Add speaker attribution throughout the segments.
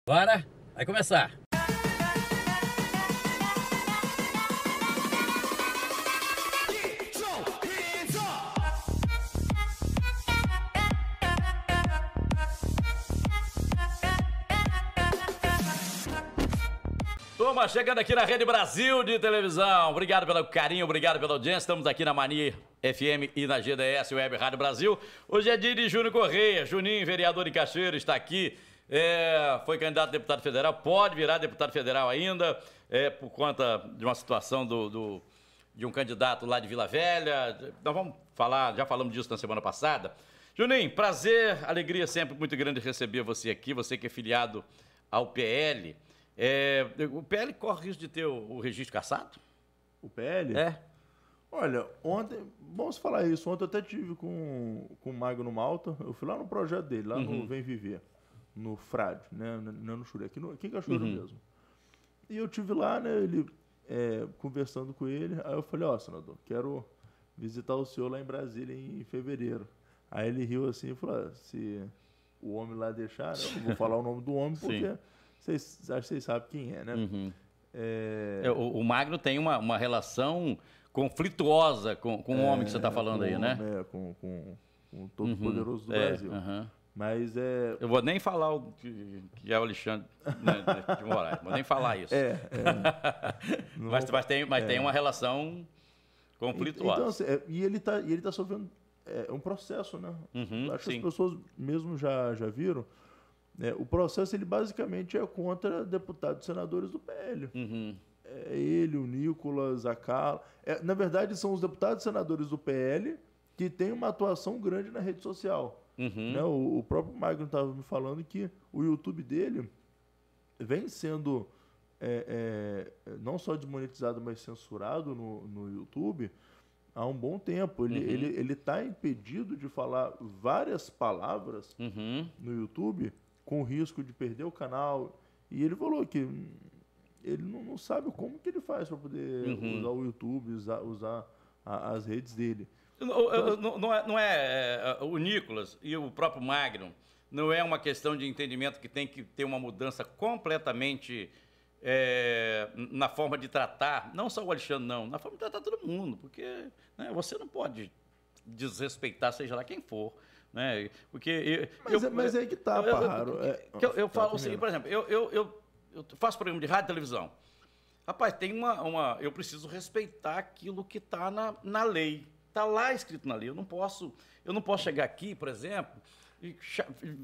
Speaker 1: Bora, vai começar. Turma, chegando aqui na Rede Brasil de televisão. Obrigado pelo carinho, obrigado pela audiência. Estamos aqui na Mania FM e na GDS Web Rádio Brasil. Hoje é dia de Júnior Correia. Juninho, vereador de Cachoeiro, está aqui. Foi candidato a deputado federal, pode virar deputado federal ainda, por conta de uma situação de um candidato lá de Vila Velha. Nós vamos falar, já falamos disso na semana passada. Juninho, prazer, alegria sempre muito grande receber você aqui, você que é filiado ao PL. O PL corre risco de ter o registro cassado?
Speaker 2: O PL?
Speaker 1: É.
Speaker 2: Olha, ontem, vamos falar isso, ontem eu até tive com o Magno Malta, eu fui lá no projeto dele, lá no Vem Viver, no Frade, né, não no Xuré, aqui em Cachoeiro mesmo. E eu tive lá, né, ele conversando com ele, aí eu falei, senador, quero visitar o senhor lá em Brasília em fevereiro. Aí ele riu assim e falou, se o homem lá deixar, eu não vou falar o nome do homem, porque acho que vocês sabem quem é, né?
Speaker 1: O Magno tem uma relação conflituosa com o homem que você está falando aí, né?
Speaker 2: Com o Todo-Poderoso do Brasil. Mas
Speaker 1: eu vou nem falar que é o Alexandre, né, de Moraes, vou nem falar isso. Mas tem uma relação conflituosa.
Speaker 2: Então, assim, e ele tá sofrendo um processo, né? Acho que as pessoas mesmo já viram. O processo, ele basicamente é contra deputados e senadores do PL. Ele, o Nicolas, a Carla. Na verdade, são os deputados e senadores do PL que têm uma atuação grande na rede social. Né? O próprio Magno estava me falando que o YouTube dele vem sendo não só desmonetizado, mas censurado no YouTube há um bom tempo. Ele está impedido de falar várias palavras no YouTube com o risco de perder o canal. E ele falou que ele não sabe como que ele faz para poder usar o YouTube, usar as redes dele.
Speaker 1: Não é o Nicolas e o próprio Magno, não é uma questão de entendimento que tem que ter uma mudança completamente na forma de tratar, não só o Alexandre, não, na forma de tratar todo mundo, porque você não pode desrespeitar seja lá quem for. Né? Porque
Speaker 2: mas é aí que tá, Parraro.
Speaker 1: Eu falo o seguinte, por exemplo, eu faço programa de rádio e televisão. Rapaz, tem eu preciso respeitar aquilo que está na lei. Está lá escrito na lei. Eu não posso chegar aqui, por exemplo, e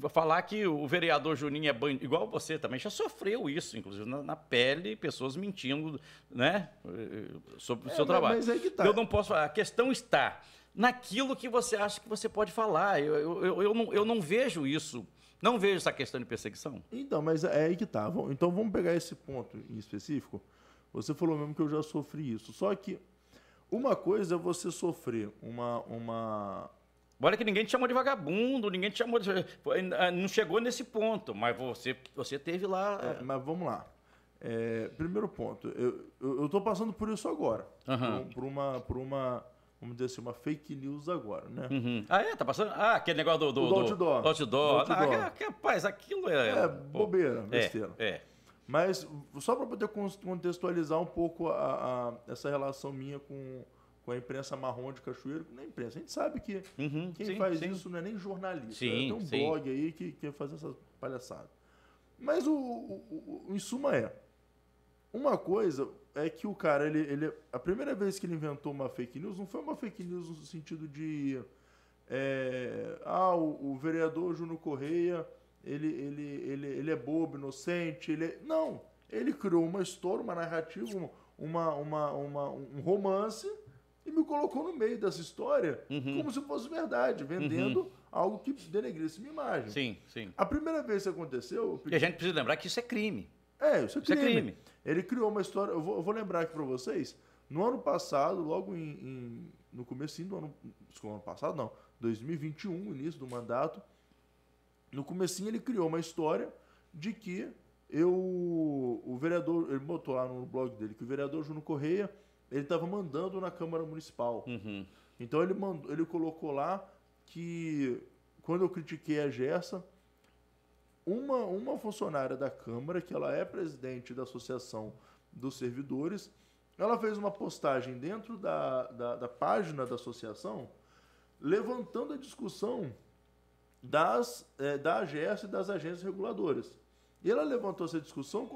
Speaker 1: falar que o vereador Juninho é bandido, igual você também, já sofreu isso, inclusive, na pele, pessoas mentindo, né, sobre o seu trabalho.
Speaker 2: Mas aí que tá.
Speaker 1: Eu não posso falar. A questão está naquilo que você acha que você pode falar. Eu não vejo isso. Não vejo essa questão de perseguição.
Speaker 2: Então, mas é aí que tá. Então vamos pegar esse ponto em específico. Você falou mesmo que eu já sofri isso. Só que uma coisa é você sofrer uma...
Speaker 1: Olha que ninguém te chamou de vagabundo, ninguém te chamou de... Não chegou nesse ponto, mas você teve lá...
Speaker 2: mas vamos lá. Primeiro ponto. Eu tô passando por isso agora. Por uma vamos dizer assim, uma fake news agora, né?
Speaker 1: Tá passando? Aquele negócio do
Speaker 2: outdoor.
Speaker 1: Rapaz, aquilo
Speaker 2: bobeira, besteira. Mas só para poder contextualizar um pouco essa relação minha com a imprensa marrom de Cachoeiro, na imprensa. A gente sabe que quem faz isso não é nem jornalista. Tem um blog aí que quer fazer essa palhaçada. Mas em suma uma coisa é que o cara, a primeira vez que ele inventou uma fake news, não foi uma fake news no sentido de o vereador Júnior Correia, ele é bobo, inocente, não, ele criou uma história, uma narrativa, um romance e me colocou no meio dessa história como se fosse verdade, vendendo algo que denegrisse minha imagem.
Speaker 1: Sim.
Speaker 2: A primeira vez que isso aconteceu...
Speaker 1: E a gente precisa lembrar que isso é crime.
Speaker 2: Isso é crime. Ele criou uma história, eu vou lembrar aqui para vocês, no ano passado, logo no comecinho do ano... Desculpa, ano passado não, 2021, início do mandato, no comecinho ele criou uma história de que o vereador, ele botou lá no blog dele, que o vereador Júnior Correia, ele estava mandando na Câmara Municipal. Então ele colocou lá que, quando eu critiquei a Gersa, uma funcionária da Câmara, que ela é presidente da Associação dos Servidores, ela fez uma postagem dentro da página da associação, levantando a discussão da AGERS e das agências reguladoras. E ela levantou essa discussão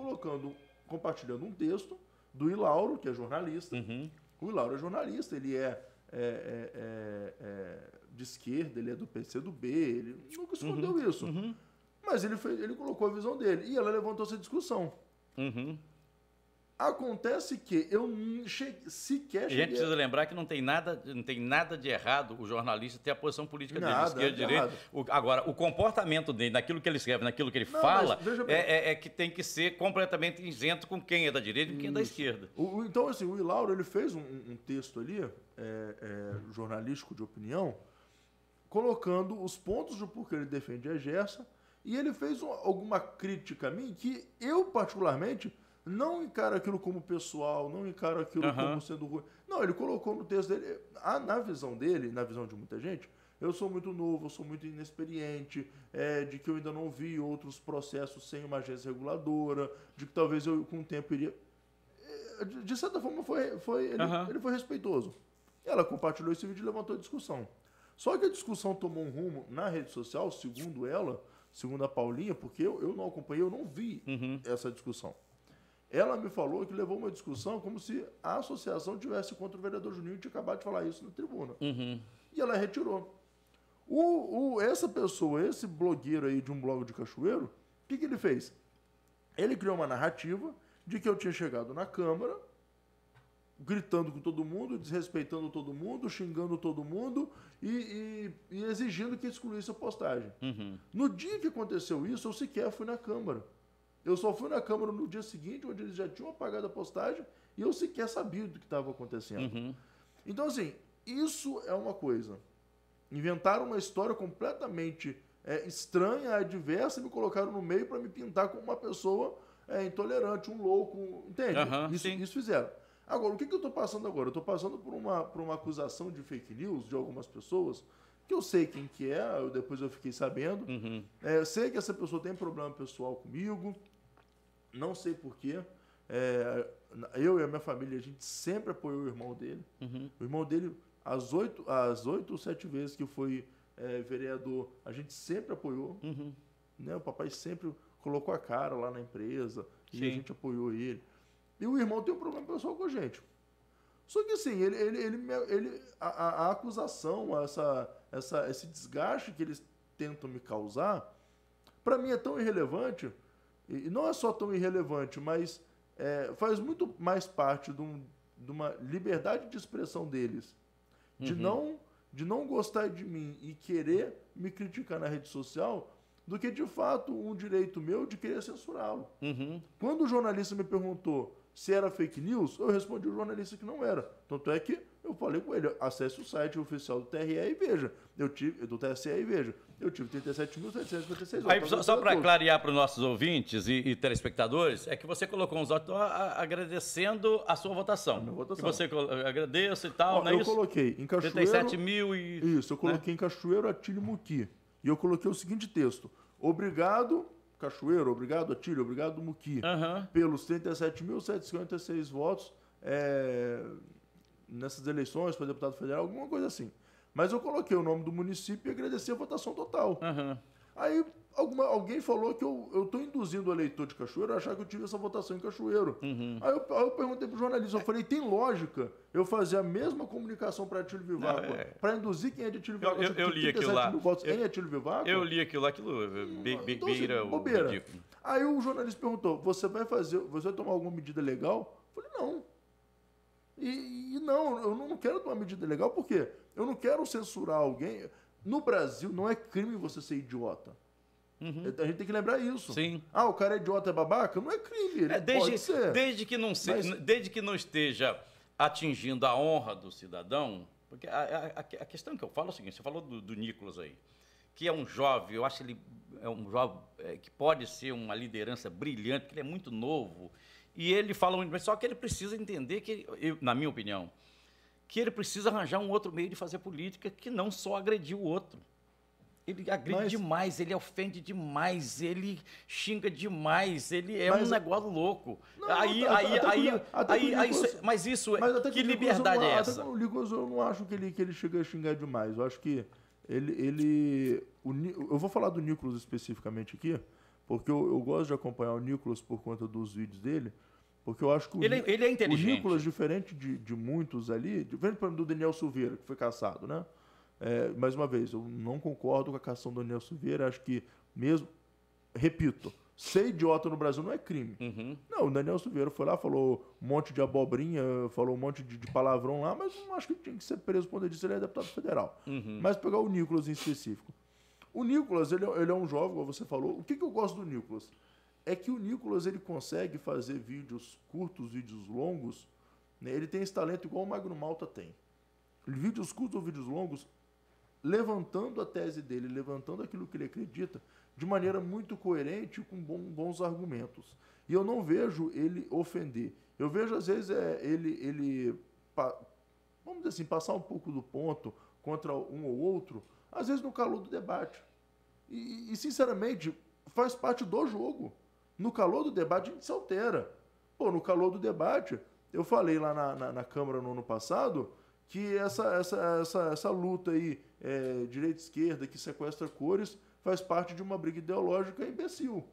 Speaker 2: compartilhando um texto do Ilauro, que é jornalista.
Speaker 1: Uhum.
Speaker 2: O Ilauro é jornalista, ele é de esquerda, ele é do PCdoB, ele nunca escondeu isso.
Speaker 1: Uhum.
Speaker 2: Mas ele colocou a visão dele. E ela levantou essa discussão.
Speaker 1: Uhum.
Speaker 2: Acontece que eu sequer cheguei...
Speaker 1: A gente precisa lembrar que não tem nada de errado o jornalista ter a posição política dele, esquerda, direita. Agora, o comportamento dele, naquilo que ele escreve, naquilo que ele fala, é que tem que ser completamente isento com quem é da direita e quem é da esquerda.
Speaker 2: Então, assim, o Ilauro, ele fez um texto ali, jornalístico de opinião, colocando os pontos do porquê ele defende a Gersa, e ele fez alguma crítica a mim que eu, particularmente... não encaro aquilo como pessoal, não encaro aquilo como sendo ruim. Não, ele colocou no texto dele, na visão dele, na visão de muita gente, eu sou muito novo, eu sou muito inexperiente, de que eu ainda não vi outros processos sem uma agência reguladora, de que talvez eu com o tempo iria... De certa forma, ele foi respeitoso. Ela compartilhou esse vídeo e levantou a discussão. Só que a discussão tomou um rumo na rede social, segundo ela, segundo a Paulinha, porque eu não acompanhei, eu não vi essa discussão. Ela me falou que levou uma discussão como se a associação tivesse contra o vereador Juninho e tinha acabado de falar isso na tribuna.
Speaker 1: Uhum.
Speaker 2: E ela retirou. Essa pessoa, esse blogueiro aí de um blog de Cachoeiro, o que ele fez? Ele criou uma narrativa de que eu tinha chegado na Câmara, gritando com todo mundo, desrespeitando todo mundo, xingando todo mundo e exigindo que excluísse a postagem.
Speaker 1: Uhum.
Speaker 2: No dia que aconteceu isso, eu sequer fui na Câmara. Eu só fui na Câmara no dia seguinte, onde eles já tinham apagado a postagem, e eu sequer sabia do que estava acontecendo.
Speaker 1: Uhum.
Speaker 2: Então, assim, isso é uma coisa. Inventaram uma história completamente estranha, adversa, e me colocaram no meio para me pintar como uma pessoa intolerante, um louco, entende? Isso fizeram. Agora, o que eu estou passando agora? Eu estou passando por uma acusação de fake news de algumas pessoas, que eu sei quem que é, depois eu fiquei sabendo.
Speaker 1: Uhum.
Speaker 2: Sei que essa pessoa tem problema pessoal comigo, não sei porquê. Eu e a minha família, a gente sempre apoiou o irmão dele.
Speaker 1: Uhum.
Speaker 2: O irmão dele, as 8 ou 7 vezes que foi vereador, a gente sempre apoiou.
Speaker 1: Uhum.
Speaker 2: Né? O papai sempre colocou a cara lá na empresa e
Speaker 1: Sim.
Speaker 2: a gente apoiou ele. E o irmão tem um problema pessoal com a gente. Só que assim, a acusação, esse desgaste que eles tentam me causar, para mim é tão irrelevante, e não é só tão irrelevante, mas faz muito mais parte de uma liberdade de expressão deles, de não gostar de mim e querer me criticar na rede social, do que de fato um direito meu de querer censurá-lo.
Speaker 1: Uhum.
Speaker 2: Quando o jornalista me perguntou se era fake news, eu respondi ao jornalista que não era. Tanto é que eu falei com ele, acesse o site oficial do TRE e veja. Do TSE e veja. Eu tive 37.756 votos.
Speaker 1: Aí, só para clarear para os nossos ouvintes e telespectadores, é que você colocou uns votos agradecendo a sua votação. A minha votação. Que você agradeço e tal, não é isso?
Speaker 2: Eu coloquei em Cachoeiro...
Speaker 1: 37 mil e...
Speaker 2: Isso, eu coloquei em Cachoeiro, Atílio Muqui. E eu coloquei o seguinte texto. Obrigado... Cachoeiro, obrigado Atílio, obrigado Muqui, pelos 37.756 votos nessas eleições para deputado federal, alguma coisa assim. Mas eu coloquei o nome do município e agradeci a votação total. Aí alguém falou que eu estou induzindo o eleitor de Cachoeiro a achar que eu tive essa votação em Cachoeiro. Aí eu perguntei para o jornalista, eu falei, tem lógica eu fazer a mesma comunicação para Atílio Vivaco, para induzir quem é de Atílio Vivaco?
Speaker 1: Eu li aquilo lá.
Speaker 2: Votos em Atílio Vivaco?
Speaker 1: Eu li aquilo
Speaker 2: Então, assim, bobeira. Aí o jornalista perguntou, você vai tomar alguma medida legal? Eu falei, não. E não, eu não quero tomar medida legal, por quê? Eu não quero censurar alguém. No Brasil, não é crime você ser idiota. A gente tem que lembrar isso.
Speaker 1: Sim.
Speaker 2: O cara é idiota, é babaca? Não é crime, pode ser.
Speaker 1: Desde que não esteja atingindo a honra do cidadão, porque a questão que eu falo é o seguinte, você falou do Nicolas aí, que é um jovem, eu acho que ele é um jovem que pode ser uma liderança brilhante, porque ele é muito novo, e ele fala muito bem, só que ele precisa entender que, na minha opinião, que ele precisa arranjar um outro meio de fazer política que não só agredir o outro. Ele agride demais, ele ofende demais, ele xinga demais, ele é um negócio louco. Mas isso, que liberdade é essa?
Speaker 2: Até o Nicolas, eu não acho que ele chega a xingar demais. Eu acho que eu vou falar do Nicolas especificamente aqui, porque eu gosto de acompanhar o Nicolas por conta dos vídeos dele, porque eu acho que
Speaker 1: ele é inteligente.
Speaker 2: O Nicolas, diferente de muitos ali, diferente do Daniel Silveira, que foi caçado, né? Mais uma vez, eu não concordo com a cação do Daniel Silveira, acho que mesmo, repito, ser idiota no Brasil não é crime.
Speaker 1: Uhum.
Speaker 2: Não, o Daniel Silveira foi lá, falou um monte de abobrinha, falou um monte de palavrão lá, mas não acho que tinha que ser preso por conta disso, ele é deputado federal.
Speaker 1: Uhum.
Speaker 2: Mas pegar o Nicolas em específico. O Nicolas, ele é um jovem, como você falou. O que eu gosto do Nicolas? É que o Nicolas, ele consegue fazer vídeos curtos, vídeos longos, né? Ele tem esse talento igual o Magno Malta tem. Vídeos curtos ou vídeos longos, levantando a tese dele, levantando aquilo que ele acredita, de maneira muito coerente, com bons argumentos. E eu não vejo ele ofender. Eu vejo, às vezes, vamos dizer assim, passar um pouco do ponto contra um ou outro, às vezes no calor do debate. E sinceramente, faz parte do jogo. No calor do debate, a gente se altera. Pô, no calor do debate, eu falei lá na Câmara no ano passado que essa luta aí, direita-esquerda, que sequestra cores, faz parte de uma briga ideológica imbecil.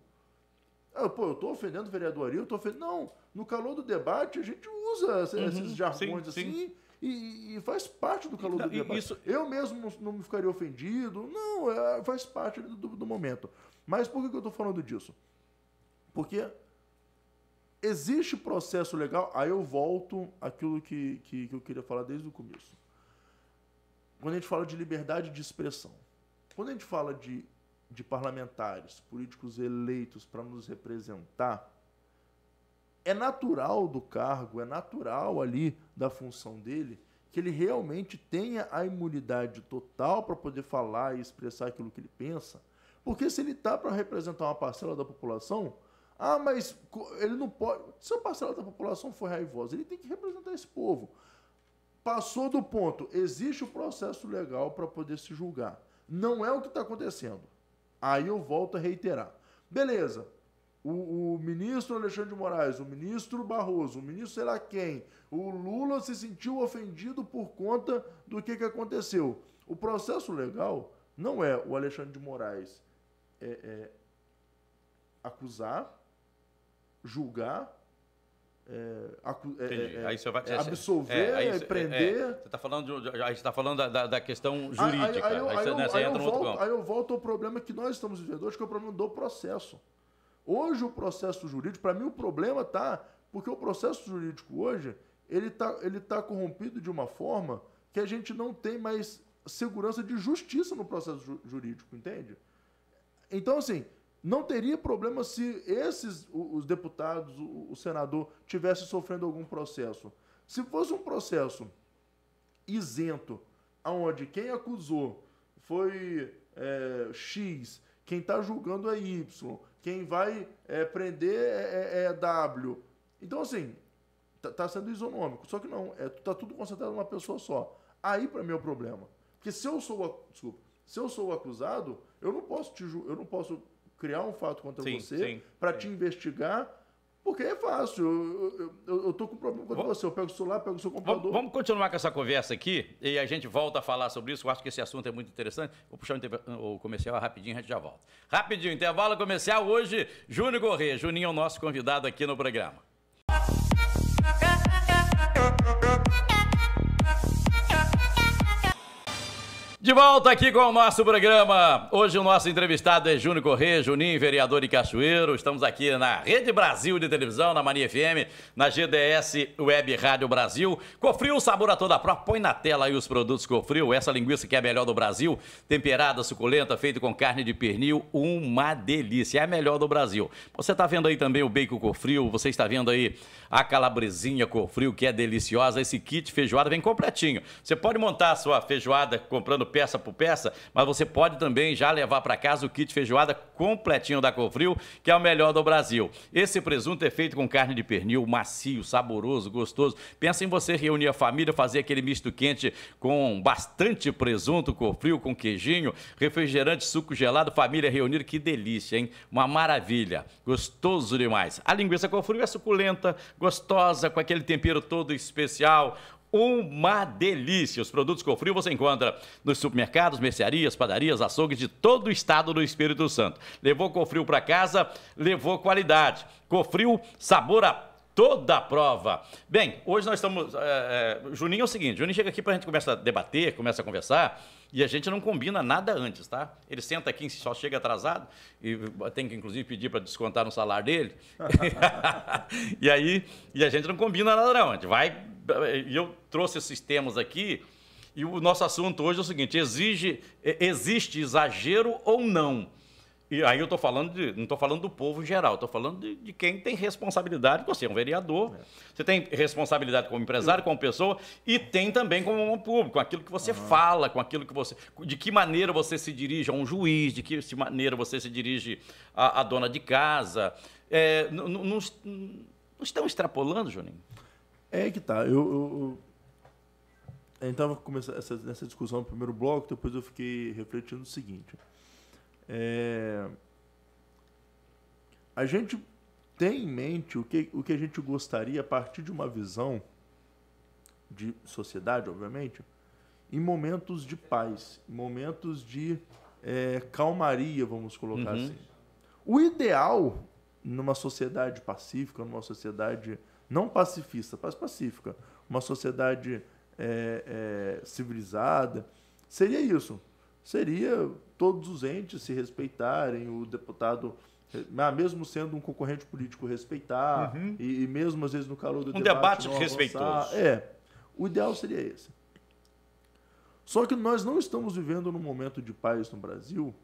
Speaker 2: Eu tô ofendendo o vereador Ari, eu tô ofendendo... Não, no calor do debate, a gente usa esses jargões assim... E faz parte do calor do debate. Eu mesmo não me ficaria ofendido. Não, faz parte do momento. Mas por que eu estou falando disso? Porque existe processo legal. Aí eu volto àquilo que eu queria falar desde o começo. Quando a gente fala de liberdade de expressão, quando a gente fala de parlamentares, políticos eleitos para nos representar, é natural do cargo, é natural ali da função dele, que ele realmente tenha a imunidade total para poder falar e expressar aquilo que ele pensa. Porque se ele está para representar uma parcela da população, mas ele não pode... Se a parcela da população for raivosa, ele tem que representar esse povo. Passou do ponto, existe o processo legal para poder se julgar. Não é o que está acontecendo. Aí eu volto a reiterar. Beleza. O ministro Alexandre de Moraes, o ministro Barroso, o ministro sei lá quem, o Lula se sentiu ofendido por conta do que aconteceu. O processo legal não é o Alexandre de Moraes acusar, julgar, absolver, prender.
Speaker 1: Você está falando, a gente está falando da questão jurídica.
Speaker 2: Aí eu volto ao problema que nós estamos vivendo hoje, que é o problema do processo. Hoje o processo jurídico, para mim o problema está, porque o processo jurídico hoje, ele tá corrompido de uma forma que a gente não tem mais segurança de justiça no processo jurídico, entende? Então, assim, não teria problema se os deputados, o senador, tivessem sofrendo algum processo. Se fosse um processo isento, onde quem acusou foi X, quem está julgando é Y, quem vai prender é W. Então, assim, tá sendo isonômico. Só que não, tá tudo concentrado numa pessoa só. Aí, para mim, é o problema. Porque se eu sou o acusado, eu não posso criar um fato contra você para te investigar, porque é fácil. Eu tô com problema contra você. Eu pego o celular, pego o seu computador.
Speaker 1: Vamos continuar com essa conversa aqui e a gente volta a falar sobre isso. Eu acho que esse assunto é muito interessante. Vou puxar o comercial rapidinho, a gente já volta. Rapidinho, intervalo comercial. Hoje, Júnior Corrêa. Juninho é o nosso convidado aqui no programa. De volta aqui com o nosso programa. Hoje o nosso entrevistado é Júnior Corrêa, Juninho, vereador de Cachoeiro. Estamos aqui na Rede Brasil de televisão, na Mania FM, na GDS Web Rádio Brasil. Cofril, sabor a toda prova. Põe na tela aí os produtos Cofril. Essa linguiça que é a melhor do Brasil, temperada, suculenta, feita com carne de pernil, uma delícia. É a melhor do Brasil. Você está vendo aí também o bacon Cofril, você está vendo aí a calabresinha Cofril, que é deliciosa. Esse kit feijoada vem completinho. Você pode montar a sua feijoada comprando peça por peça, mas você pode também já levar para casa o kit feijoada completinho da Cofril, que é o melhor do Brasil. Esse presunto é feito com carne de pernil, macio, saboroso, gostoso. Pensa em você reunir a família, fazer aquele misto quente com bastante presunto, Cofril, com queijinho, refrigerante, suco gelado, família reunida, que delícia, hein? Uma maravilha, gostoso demais. A linguiça Cofril é suculenta, gostosa, com aquele tempero todo especial. Uma delícia! Os produtos Cofril você encontra nos supermercados, mercearias, padarias, açougues de todo o estado do Espírito Santo. Levou Cofril para casa, levou qualidade. Cofril, sabor a toda a prova. Bem, hoje nós estamos... Juninho é o seguinte, Juninho chega aqui para a gente começar a debater, começa a conversar, e a gente não combina nada antes, tá? Ele senta aqui, só chega atrasado, e tem que, inclusive, pedir para descontar no salário dele. E a gente não combina nada não, a gente vai... E eu trouxe esses temas aqui, e o nosso assunto hoje é o seguinte, existe exagero ou não? E aí eu tô falando não estou falando do povo em geral, estou falando de quem tem responsabilidade. Você é um vereador, você tem responsabilidade como empresário, como pessoa, e tem também como um público, com aquilo que você fala, com aquilo que você... De que maneira você se dirige a um juiz, de que maneira você se dirige à dona de casa. Não estão extrapolando, Juninho?
Speaker 2: É que tá. A gente estava começando nessa discussão no primeiro bloco, depois eu fiquei refletindo o seguinte. A gente tem em mente o que a gente gostaria a partir de uma visão de sociedade, obviamente, em momentos de paz, em momentos de calmaria, vamos colocar assim. O ideal numa sociedade pacífica, numa sociedade não pacifista, mas pacífica, uma sociedade civilizada, seria isso. Seria todos os entes se respeitarem, o deputado, mesmo sendo um concorrente político, respeitar, e mesmo às vezes no calor do
Speaker 1: debate respeitoso.
Speaker 2: O ideal seria esse. Só que nós não estamos vivendo num momento de paz no Brasil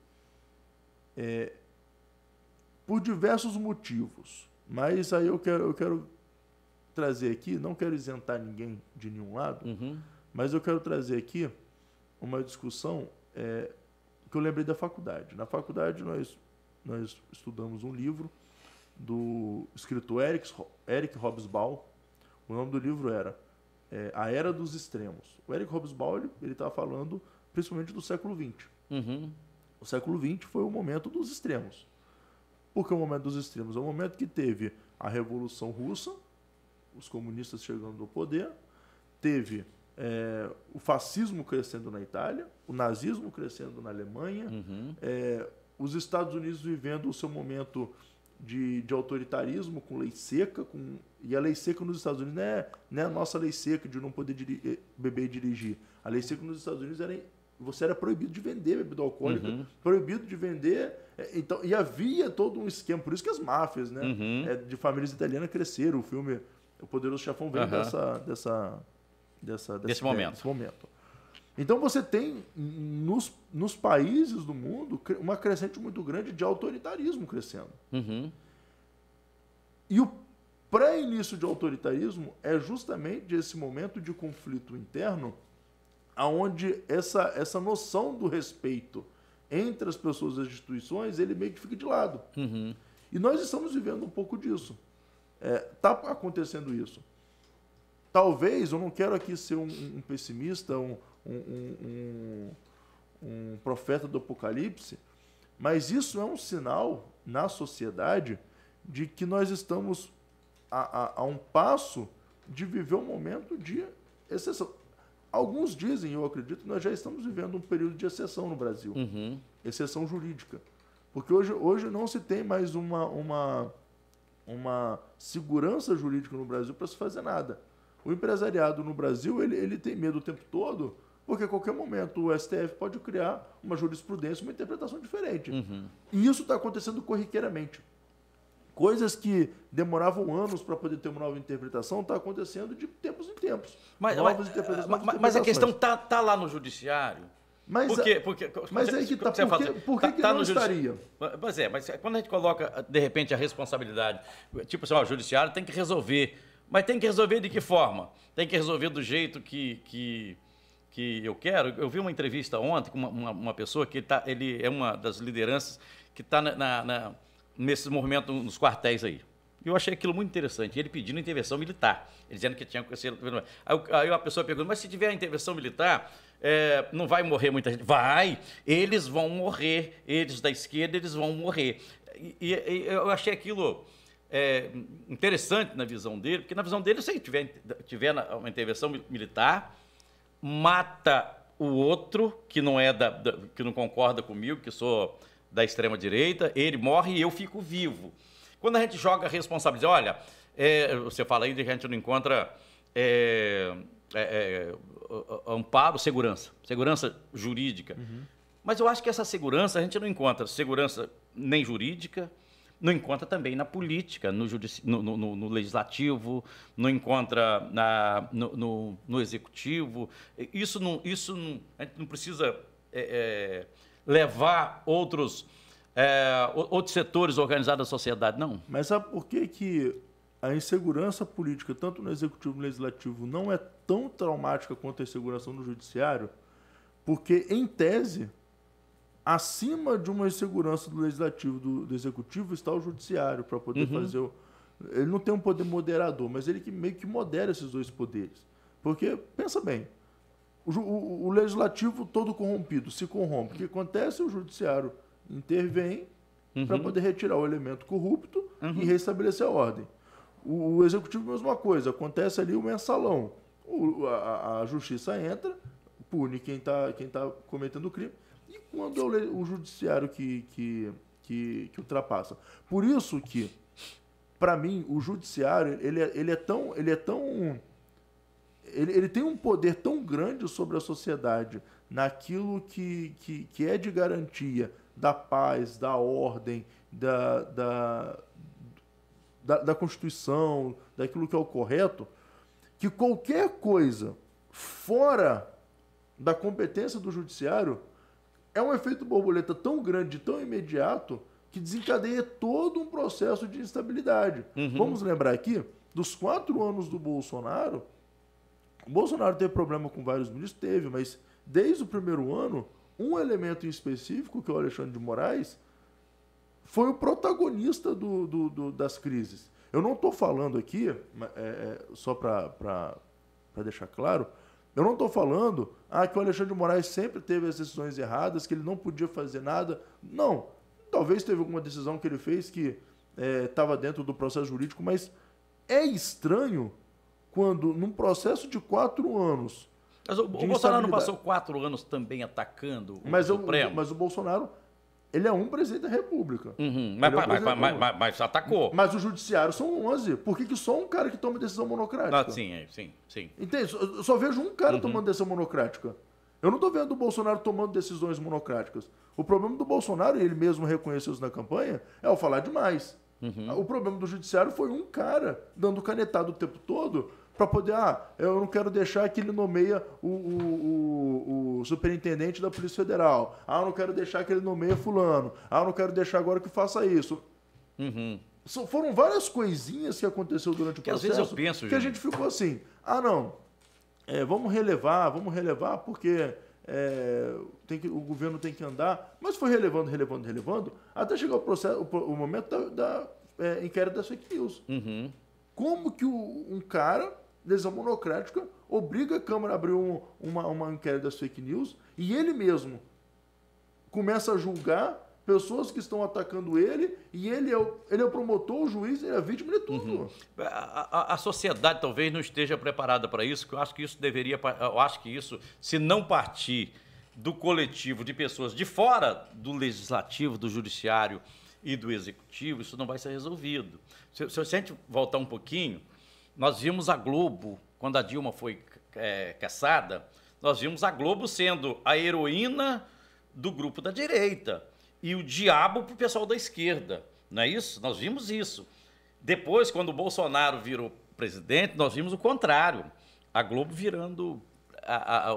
Speaker 2: por diversos motivos. Mas aí eu quero trazer aqui, não quero isentar ninguém de nenhum lado, mas eu quero trazer aqui uma discussão que eu lembrei da faculdade. Na faculdade nós estudamos um livro do escritor Eric Hobsbawm. O nome do livro era A Era dos Extremos. O Eric Hobsbawm ele estava falando principalmente do século XX. O século XX foi o momento dos extremos. Por que o momento dos extremos? É o momento que teve a Revolução Russa, os comunistas chegando ao poder, teve o fascismo crescendo na Itália, o nazismo crescendo na Alemanha, os Estados Unidos vivendo o seu momento de autoritarismo com lei seca, e a lei seca nos Estados Unidos não é a nossa lei seca de não poder beber e dirigir. A lei seca nos Estados Unidos você era proibido de vender bebida alcoólica, proibido de vender. Então, e havia todo um esquema, por isso que as máfias de famílias italianas cresceram. O filme O Poderoso Chefão vem desse momento. Então você tem nos países do mundo uma crescente muito grande de autoritarismo crescendo. E o pré-início de autoritarismo é justamente esse momento de conflito interno, onde essa noção do respeito entre as pessoas e as instituições, ele meio que fica de lado. E nós estamos vivendo um pouco disso. Está acontecendo isso. Talvez, eu não quero aqui ser um pessimista, um profeta do apocalipse, mas isso é um sinal na sociedade de que nós estamos a um passo de viver um momento de exceção. Alguns dizem, eu acredito, que nós já estamos vivendo um período de exceção no Brasil. Exceção jurídica. Porque hoje não se tem mais uma segurança jurídica no Brasil para se fazer nada. O empresariado no Brasil, ele tem medo o tempo todo, porque a qualquer momento o STF pode criar uma jurisprudência, uma interpretação diferente. E isso está acontecendo corriqueiramente. Coisas que demoravam anos para poder ter uma nova interpretação, está acontecendo de tempos em tempos.
Speaker 1: Mas a questão está lá no judiciário.
Speaker 2: Mas aí que está. Por que não estaria?
Speaker 1: Mas quando a gente coloca, de repente, a responsabilidade, tipo assim, o judiciário tem que resolver. Mas tem que resolver de que forma? Tem que resolver do jeito que que eu quero. Eu vi uma entrevista ontem com uma pessoa que ele é uma das lideranças que está nesse movimento nos quartéis aí. Eu achei aquilo muito interessante. Ele pedindo intervenção militar, ele dizendo que tinha que ser. Aí a pessoa pergunta, mas se tiver intervenção militar, não vai morrer muita gente? Vai, eles vão morrer, eles da esquerda, eles vão morrer. E eu achei aquilo interessante na visão dele, porque na visão dele, se tiver uma intervenção militar, mata o outro que não que não concorda comigo, que sou da extrema direita, ele morre e eu fico vivo. Quando a gente joga a responsabilidade, olha, você fala aí de que a gente não encontra amparo, segurança jurídica. Uhum. Mas eu acho que essa segurança, a gente não encontra segurança nem jurídica, não encontra também na política, no legislativo, não encontra no executivo. Isso não, a gente não precisa levar outros setores organizados da sociedade, não.
Speaker 2: Mas sabe por que a insegurança política, tanto no executivo como no legislativo, não é tão traumática quanto a insegurança no judiciário? Porque, em tese, acima de uma insegurança do legislativo, do executivo, está o judiciário para poder fazer ele não tem um poder moderador, mas ele que meio que modera esses dois poderes. Porque, pensa bem, o legislativo todo corrompido se corrompe. O que acontece? O judiciário intervém para poder retirar o elemento corrupto e restabelecer a ordem. O executivo, mesma coisa. Acontece ali o mensalão. A justiça entra, pune quem tá cometendo o crime. E quando é o judiciário que ultrapassa? Por isso que, para mim, o judiciário ele tem um poder tão grande sobre a sociedade naquilo que é de garantia da paz, da ordem, da Constituição, daquilo que é o correto, que qualquer coisa fora da competência do judiciário é um efeito borboleta tão grande, tão imediato, que desencadeia todo um processo de instabilidade. Vamos lembrar aqui, dos 4 anos do Bolsonaro, o Bolsonaro teve problema com vários ministros? Teve, mas desde o primeiro ano, um elemento em específico, que é o Alexandre de Moraes, foi o protagonista das crises. Eu não estou falando aqui, só para deixar claro, eu não estou falando que o Alexandre de Moraes sempre teve as decisões erradas, que ele não podia fazer nada. Não. Talvez teve alguma decisão que ele fez que estava dentro do processo jurídico, mas é estranho quando, num processo de 4 anos...
Speaker 1: Mas o Bolsonaro não passou 4 anos também atacando o Supremo?
Speaker 2: Mas o Bolsonaro... Ele é um presidente da República.
Speaker 1: Mas atacou.
Speaker 2: Mas o judiciário são 11. Por que só um cara que toma decisão monocrática?
Speaker 1: Sim.
Speaker 2: Entende? Eu só vejo um cara tomando decisão monocrática. Eu não estou vendo o Bolsonaro tomando decisões monocráticas. O problema do Bolsonaro, e ele mesmo reconheceu isso na campanha, é o falar demais. O problema do judiciário foi um cara dando canetada o tempo todo para poder, eu não quero deixar que ele nomeia o superintendente da Polícia Federal. Eu não quero deixar que ele nomeia fulano. Eu não quero deixar agora que faça isso. Foram várias coisinhas que aconteceu durante o processo.
Speaker 1: Às vezes eu penso,
Speaker 2: que a gente ficou assim, vamos relevar, porque o governo tem que andar. Mas foi relevando, até chegar o momento da inquérito das fake news. Como que um cara, decisão monocrática, obriga a Câmara a abrir uma inquérito das fake news e ele mesmo começa a julgar pessoas que estão atacando ele e ele é o promotor, o juiz, ele é a vítima de tudo.
Speaker 1: A sociedade talvez não esteja preparada para isso, que eu acho que isso se não partir do coletivo de pessoas de fora do legislativo, do judiciário e do executivo, isso não vai ser resolvido. Se a gente voltar um pouquinho, nós vimos a Globo, quando a Dilma foi cassada, nós vimos a Globo sendo a heroína do grupo da direita e o diabo para o pessoal da esquerda, não é isso? Nós vimos isso. Depois, quando o Bolsonaro virou presidente, nós vimos o contrário, a Globo virando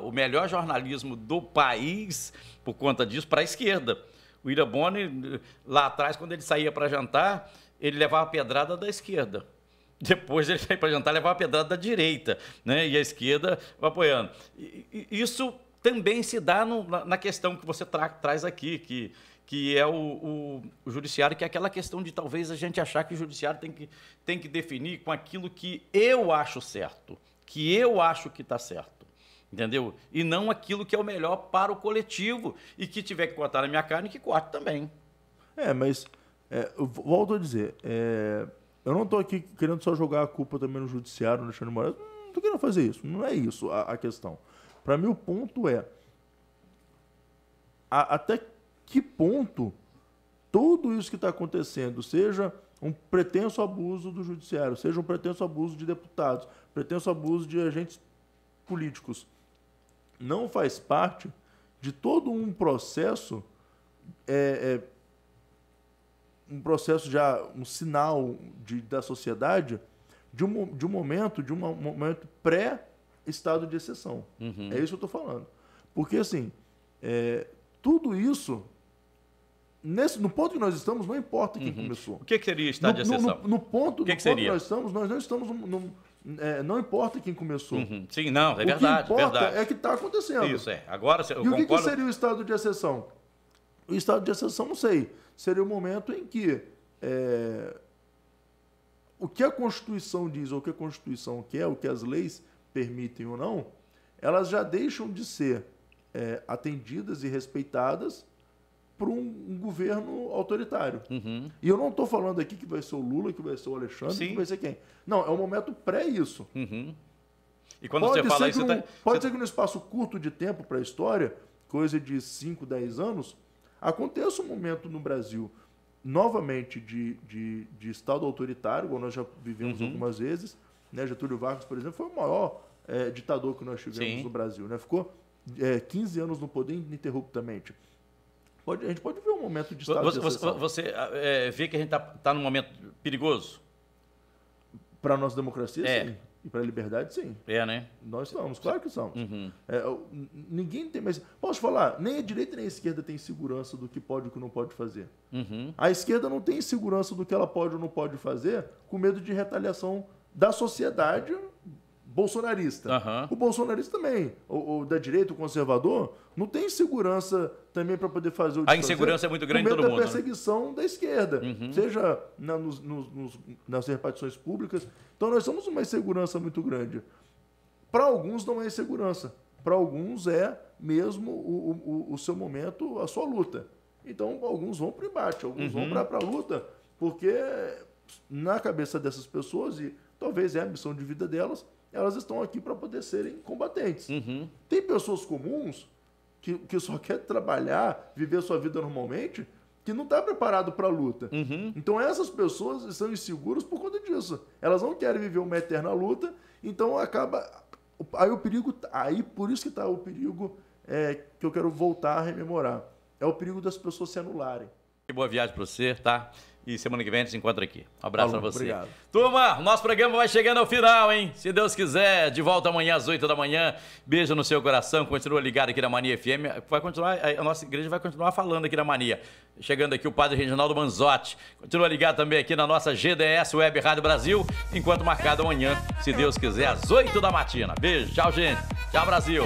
Speaker 1: o melhor jornalismo do país por conta disso para a esquerda. O William Bonner, lá atrás, quando ele saía para jantar, ele levava a pedrada da esquerda. Depois ele vai para jantar levar uma pedrada da direita, né? E a esquerda vai apoiando. Isso também se dá na questão que você traz aqui, que é o judiciário, que é aquela questão de talvez a gente achar que o judiciário tem que definir com aquilo que eu acho certo, que eu acho que está certo, entendeu? E não aquilo que é o melhor para o coletivo, e que tiver que cortar na minha carne, que corte também.
Speaker 2: Mas, eu volto a dizer, eu não estou aqui querendo só jogar a culpa também no judiciário, no Alexandre de Moraes. Não estou querendo fazer isso. Não é isso a questão. Para mim, o ponto é até que ponto tudo isso que está acontecendo, seja um pretenso abuso do judiciário, seja um pretenso abuso de deputados, pretenso abuso de agentes políticos, não faz parte de todo um processo, um sinal da sociedade de um momento pré-estado de exceção.
Speaker 1: Uhum.
Speaker 2: É isso que eu estou falando. Porque, assim, tudo isso, no ponto que nós estamos, não importa quem começou.
Speaker 1: O que seria estado de exceção?
Speaker 2: No ponto
Speaker 1: que
Speaker 2: que nós estamos, nós não estamos... não importa quem começou.
Speaker 1: Uhum. Sim, não, é verdade.
Speaker 2: O que importa é que está acontecendo.
Speaker 1: Isso, Agora, eu concordo...
Speaker 2: o que seria o estado de exceção? O estado de exceção, não sei. Seria o momento em que o que a Constituição diz, ou o que a Constituição quer, o que as leis permitem ou não, elas já deixam de ser atendidas e respeitadas por um governo autoritário.
Speaker 1: Uhum.
Speaker 2: E eu não estou falando aqui que vai ser o Lula, que vai ser o Alexandre,
Speaker 1: Sim.
Speaker 2: que vai ser quem. Não, é um momento pré-isso.
Speaker 1: Uhum. E quando você fala isso...
Speaker 2: Pode ser que num espaço curto de tempo para a história, coisa de 5, 10 anos, aconteça um momento no Brasil, novamente, de Estado autoritário, igual nós já vivemos algumas vezes. Né? Getúlio Vargas, por exemplo, foi o maior ditador que nós tivemos no Brasil. Né? Ficou 15 anos no poder ininterruptamente. A gente pode ver um momento de estado de exceção.
Speaker 1: Você vê que a gente está num momento perigoso?
Speaker 2: Para a nossa democracia, sim. E para a liberdade, sim.
Speaker 1: Né?
Speaker 2: Nós estamos, claro que estamos.
Speaker 1: Uhum.
Speaker 2: Ninguém tem mais... Posso falar? Nem a direita nem a esquerda tem segurança do que pode e o que não pode fazer.
Speaker 1: Uhum.
Speaker 2: A esquerda não tem segurança do que ela pode ou não pode fazer, com medo de retaliação da sociedade bolsonarista.
Speaker 1: Uhum.
Speaker 2: O bolsonarista também, ou da direita, o conservador, não tem segurança também para poder fazer o
Speaker 1: A insegurança é muito grande em todo mundo.
Speaker 2: Com medo da perseguição da esquerda,
Speaker 1: uhum.
Speaker 2: seja nas repartições públicas. Então nós temos uma insegurança muito grande. Para alguns não é insegurança. Para alguns é mesmo o seu momento, a sua luta. Então alguns vão para o embate, alguns vão para a luta, porque na cabeça dessas pessoas, e talvez é a missão de vida delas, elas estão aqui para poder serem combatentes.
Speaker 1: Uhum.
Speaker 2: Tem pessoas comuns que só quer trabalhar, viver a sua vida normalmente, que não está preparado para a luta.
Speaker 1: Uhum.
Speaker 2: Então essas pessoas estão inseguras por conta disso. Elas não querem viver uma eterna luta, então acaba... Aí por isso que está o perigo que eu quero voltar a rememorar. É o perigo das pessoas se anularem.
Speaker 1: Boa viagem para você, tá? E semana que vem a gente se encontra aqui. Um abraço para você.
Speaker 2: Obrigado.
Speaker 1: Turma, nosso programa vai chegando ao final, hein? Se Deus quiser, de volta amanhã às 8 da manhã. Beijo no seu coração. Continua ligado aqui na Mania FM. A nossa igreja vai continuar falando aqui na Mania. Chegando aqui o padre Reginaldo Manzotti. Continua ligado também aqui na nossa GDS Web Rádio Brasil. Enquanto marcado amanhã, se Deus quiser, às 8 da matina. Beijo, tchau, gente. Tchau, Brasil.